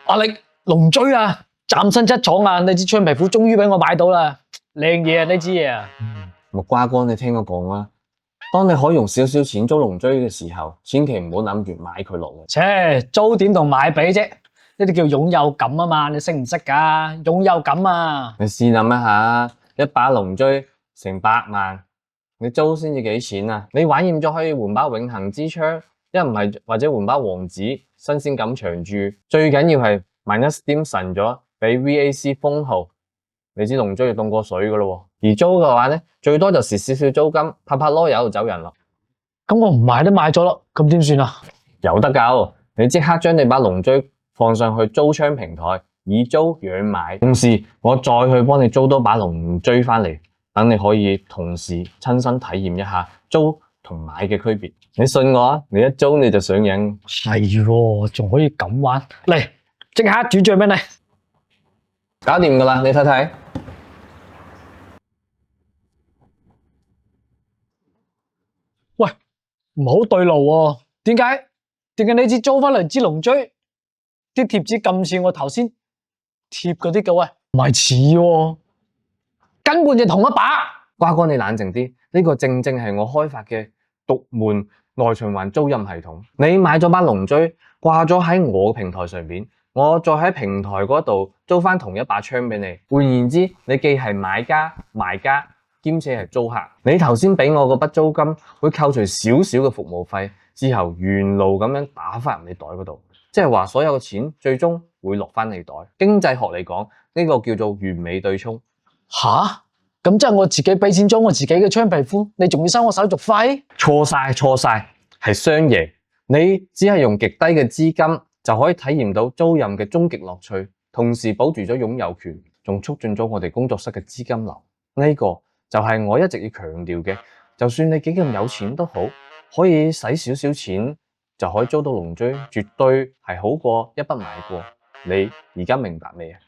阿力龍錐啊，嶄新出廠啊！呢支槍皮褲終於俾我買到啦，靚嘢啊！呢支嘢啊，木瓜哥，你聽我講啦，當你可以用少少錢租龍錐嘅時候，千祈唔好諗住買佢落嚟。切，租點同買比啫？呢啲叫擁有感啊嘛，你識唔識㗎？擁有感啊！你試諗一下，一把龍錐成100萬，你租先至幾錢啊？你玩厭咗可以換把永恆之槍，一唔係或者換把王子，新鮮感長駐。最緊要係萬一 Steam 神咗，俾 VAC 封號，你知龍錐要凍過水噶咯。而租嘅話咧，最多就蝕少少租金，拍籮柚就走人啦。咁我唔買都買咗咯，咁點算啊？有得救，你即刻將你把龍錐放上去租槍平台，以租養買，同時我再去幫你租多把龍錐翻嚟，等你可以同時親身體驗一下租同買嘅區別。你信我啊，你一租你就上癮。係喎，仲可以咁玩，嚟即刻轉賬俾你。搞掂噶啦，你睇睇。喂，唔好對路喎，點解你支租翻嚟支龍錐啲貼紙咁似我頭先貼嗰啲嘅？喂，唔係似喎，根本就同一把。瓜哥，你冷靜啲，呢個正正係我開發嘅獨門內循環租賃系統。你買咗把龍錐掛咗喺我平台上邊，我再喺平台嗰度租翻同一把槍俾你。換言之，你既係買家、賣家，兼且係租客。你頭先俾我嗰筆租金會扣除少少嘅服務費，之後原路咁樣打翻入你袋嗰度，即係話所有嘅錢最終會落翻你袋。經濟學嚟講，呢個叫做完美對沖。吓？咁即係我自己俾錢租我自己嘅槍皮褲，你仲要收我手續費？錯晒，係雙贏。你只係用極低嘅資金就可以體驗到租賃嘅終極樂趣，同時保住咗擁有權，仲促進咗我哋工作室嘅資金流。呢個就係我一直要強調嘅，就算你幾咁有錢都好，可以使少少錢就可以租到龍錐，絕對係好過一筆買過。你而家明白未啊？